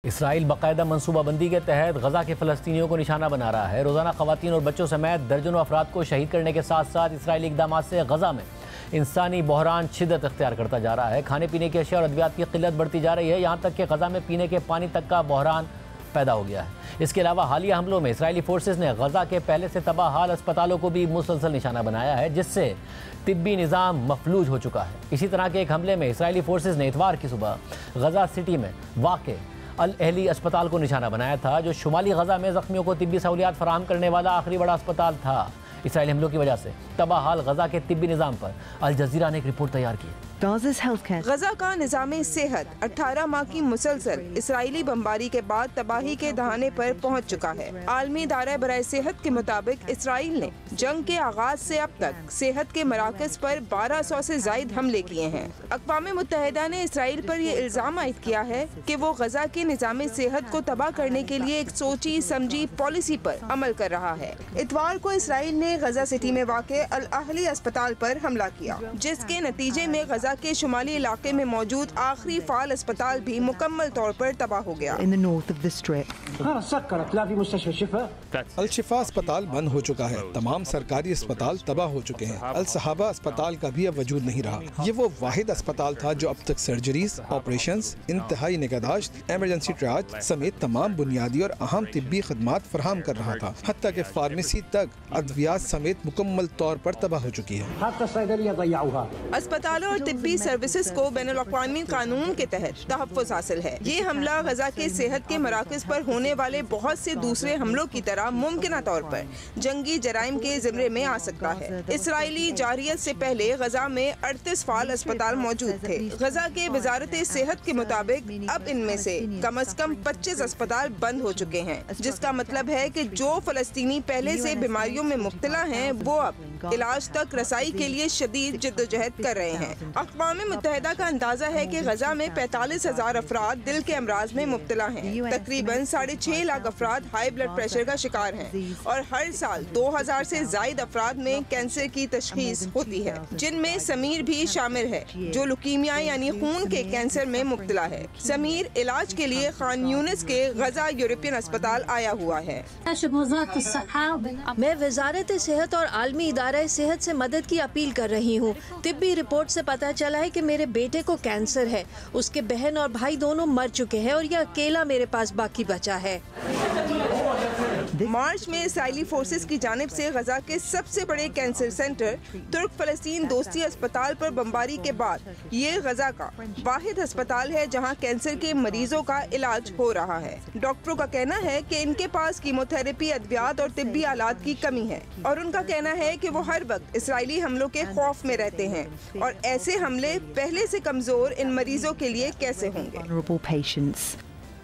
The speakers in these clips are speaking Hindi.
इसराइल बाकायदा मनसूबाबंदी के तहत गजा के फ़लस्तीनियों को निशाना बना रहा है। रोज़ाना ख़वातीन और बच्चों समेत दर्जनों अफराद को शहीद करने के साथ साथ इसराइली इक़दामात से गजा में इंसानी बहरान शिद्दत अख्तियार करता जा रहा है। खाने पीने की अशिया और अद्वियात की किल्लत बढ़ती जा रही है। यहाँ तक कि गजा में पीने के पानी तक का बहरान पैदा हो गया है। इसके अलावा हालिया हमलों में इसराइली फोर्सेज ने गजा के पहले से तबाह हाल अस्पतालों को भी मुसलसल निशाना बनाया है, जिससे तिब्बी निज़ाम मफलूज हो चुका है। इसी तरह के एक हमले में इसराइली फोर्सेज ने इतवार की सुबह गजा सिटी में वाक़ अल अहली अस्पताल को निशाना बनाया था, जो शुमाली गजा में ज़ख्मियों को तिब्बी सहूलियात फराहम करने वाला आखिरी बड़ा अस्पताल था। इसराइली हमलों की वजह से तबाह हाल गजा के तिब्बी निज़ाम पर अल जज़ीरा ने एक रिपोर्ट तैयार की। गजा का निज़ाम सेहत 18 माह की मुसलसल इसराइली बमबारी के बाद तबाही के दहाने पर पहुंच चुका है। आलमी इदारा बराए सेहत के मुताबिक इसराइल ने जंग के आगाज से अब तक सेहत के मराकज पर 1200 से जायद हमले किए हैं। अक़वाम मुत्तहिदा ने इसराइल पर यह इल्ज़ाम आयद किया है कि वो गजा के निज़ाम सेहत को तबाह करने के लिए एक सोची समझी पॉलिसी पर अमल कर रहा है। इतवार को इसराइल ने गजा सिटी में वाक़े अल अहली अस्पताल पर हमला किया, जिसके नतीजे में गजा के शुमाली इलाके में मौजूद आखिरी फाल अस्पताल भी मुकम्मल तौर पर तबाह हो गया। अल शिफा अस्पताल बंद हो चुका है। तमाम सरकारी अस्पताल तबाह हो चुके हैं। अल सहाबा अस्पताल का भी अब वजूद नहीं रहा। ये वो वाहिद अस्पताल था जो अब तक सर्जरीज, ऑपरेशंस, इंतहाई निगहदाश्त, एमरजेंसी ट्रियाज समेत तमाम बुनियादी और अहम तिब्बी खदमात फराहम कर रहा था। हत्ता के फार्मेसी तक अद्वियात समेत मुकम्मल तौर पर तबाह हो चुकी है। अस्पतालों और तिब्बी सर्विसेज को बैनुल-अक़वामी कानून के तहत तहफ़्फ़ुज़ हासिल है। ये हमला गजा के सेहत के मराकज़ पर होने वाले बहुत से दूसरे हमलों की तरह मुमकिना तौर पर जंगी जराइम के ज़िम्मे में आ सकता है। इसराइली जारियत से पहले गजा में 38 फाल अस्पताल मौजूद थे। गजा के वजारत सेहत के मुताबिक अब इनमें से कम 25 अस्पताल बंद हो चुके हैं, जिसका मतलब है कि जो फ़लस्तीनी पहले से बीमारियों में मुब्तला हैं वो अब इलाज तक रसाई के लिए शदीद जिद्दोजहद कर रहे हैं। अक़वाम मुत्तहिदा का अंदाजा है कि गजा में 45,000 अफराद दिल के अमराज में मुब्तला हैं। तकरीबन 6.5 लाख अफराद हाई ब्लड प्रेशर का शिकार हैं और हर साल 2000 से जायद अफराद में कैंसर की तशखीस होती है, जिनमें समीर भी शामिल है, जो लुकीमिया यानी खून के कैंसर में मुब्तला है। समीर इलाज के लिए खान यूनिस के गजा यूरोपियन अस्पताल आया हुआ है। मैं वजारत सेहत और आलमी इदारा सेहत से मदद की अपील कर रही हूँ। तिब्बी रिपोर्ट से पता चला है कि मेरे बेटे को कैंसर है। उसके बहन और भाई दोनों मर चुके हैं और यह अकेला मेरे पास बाकी बचा है। मार्च में इसराइली फोर्सेस की जानिब से गजा के सबसे बड़े कैंसर सेंटर तुर्क फलस्तीन दोस्ती अस्पताल पर बमबारी के बाद ये गजा का वाहिद अस्पताल है जहां कैंसर के मरीजों का इलाज हो रहा है। डॉक्टरों का कहना है कि इनके पास कीमोथेरेपी, अद्वियात और तिब्बी आलात की कमी है और उनका कहना है कि वो हर वक्त इसराइली हमलों के खौफ में रहते हैं और ऐसे हमले पहले से कमजोर इन मरीजों के लिए कैसे होंगे।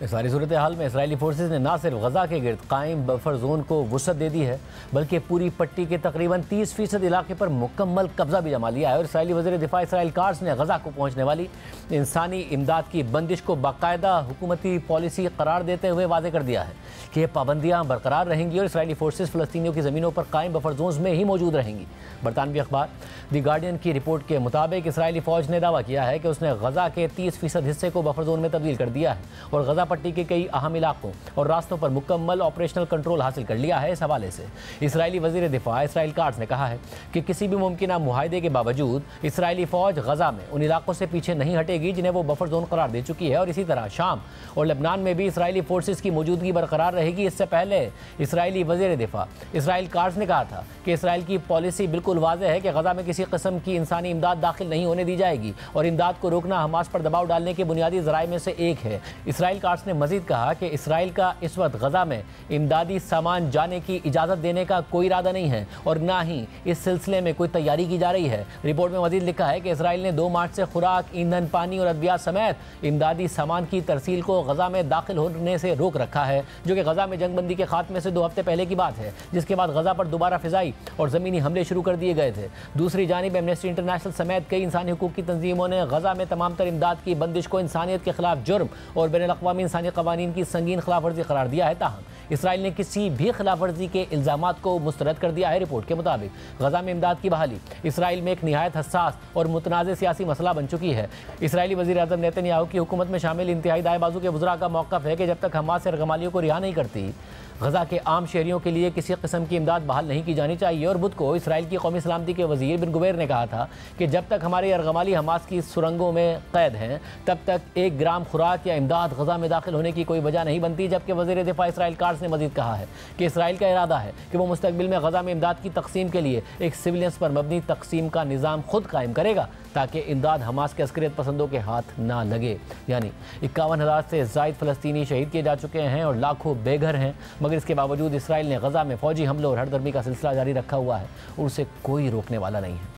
इस सारी सूरत हाल में इसराइली फोर्सेज ने न सिर्फ गजा के गिर्द कायम बफर जोन को वुसअत दे दी है, बल्कि पूरी पट्टी के तकरीबन 30% इलाके पर मुकम्मल कब्जा भी जमा लिया है। और इसराइली वज़ीर दिफा इसराइल कार्स ने गजा को पहुँचने वाली इंसानी इमदाद की बंदिश को बाकायदा हुकूमती पॉलिसी करार देते हुए वाज़ेह कर दिया है कि ये पाबंदियाँ बरकरार रहेंगी और इसराइली फोर्सेज फ़लस्तीनियों की ज़मीनों पर कायम बफर जोन में ही मौजूद रहेंगी। बरतानवी अखबार द गार्डियन की रिपोर्ट के मुताबिक इसराइली फ़ौज ने दावा किया है कि उसने गजा के 30% हिस्से को बफर जोन में तब्दील कर दिया है और गजा पट्टी के कई अहम इलाकों और रास्तों पर मुकम्मल ऑपरेशनल कंट्रोल हासिल कर लिया है। इस हवाले से इसराइली वज़ीर दिफा इसराइल कार्स ने कहा है कि किसी भी मुमकिन मुआहदे के बावजूद इसराइली फ़ौज गजा में उन इलाकों से पीछे नहीं हटेगी जिन्हें वो बफर जोन करार दे चुकी है और इसी तरह शाम और लेबनान में भी इसराइली फोर्सेस की मौजूदगी बरकरार रहेगी। इससे पहले इसराइली वज़ीर दिफा इसराइल कार्स ने कहा था कि इसराइल की पॉलिसी बिल्कुल वाज़ेह है कि गजा में किसी किस्म की इंसानी इमदाद दाखिल नहीं होने दी जाएगी और इमदाद को रोकना हमास पर दबाव डालने के बुनियादी ज़राए में से एक है। इसराइल कार्स ने मजीद कहा कि इसराइल का इस वक्त गजा में इमदादी सामान जाने की इजाज़त देने का कोई इरादा नहीं है और ना ही इस सिलसिले में कोई तैयारी की जा रही है। रिपोर्ट में मजीद लिखा है कि इसराइल ने 2 मार्च से खुराक, ईंधन, पानी और अद्वियात समेत इमदादी सामान की तरसील को गजा में दाखिल होने से रोक रखा है, जो कि गजा में जंगबंदी के खात्मे से 2 हफ्ते पहले की बात है, जिसके बाद गजा पर दोबारा फ़िज़ाई और ज़मीनी हमले शुरू कर दिए गए थे। दूसरी जानिब एमनेस्टी इंटरनेशनल समेत कई इंसानी हुकूक की तंजीमों ने गजा में तमाम तर इमदाद की बंदिश को इंसानियत के खिलाफ जुर्म और बैनुल-अक़वामी इंसानी क़वानीन की संगीन खिलाफ वर्जी करार दिया है। ताहम इसराइल ने किसी भी खिलाफ वर्जी के इल्ज़ामात को मुस्तरद कर दिया है। रिपोर्ट के मुताबिक गजा में इमदाद की बहाली इसराइल में एक निहायत हसास और मुतनाज़ सियासी मसला बन चुकी है। इसराइली वज़ीर आज़म नेतन्याहू की हुकूमत में शामिल इंतहाई दाएं बाजू के वज़रा का मौक़िफ़ है कि जब तक हमास यरगमालियों को रिहा नहीं करती, गजा के आम शहरियों के लिए किसी किस्म की इमदाद बहाल नहीं की जानी चाहिए। और बुध को इसराइल की कौमी सलामती के वज़ीर बिन गुबैर ने कहा था कि जब तक हमारे यरगमाली हमास की सुरंगों में कैद हैं, तब तक 1 ग्राम खुराक या इमदाद गजा में दाखिल होने की कोई वजह नहीं बनती। जबकि वज़ीर दिफा इसराइल कार्स ने मजीद कहा है कि इसराइल का इरादा है कि वो मुस्तकबिल में गजा में इमदाद की तकसीम के लिए एक सिविलियंस पर मबनी तकसीम का निज़ाम खुद कायम करेगा, ताकि इमदाद हमास के अस्करियत पसंदों के हाथ ना लगे। यानी 51,000 से ज़ायद फ़लस्तीनी शहीद किए जा चुके हैं और लाखों बेघर हैं, मगर इसके बावजूद इसराइल ने गजा में फ़ौजी हमलों और हरदर्मी का सिलसिला जारी रखा हुआ है और उसे कोई रोकने वाला नहीं है।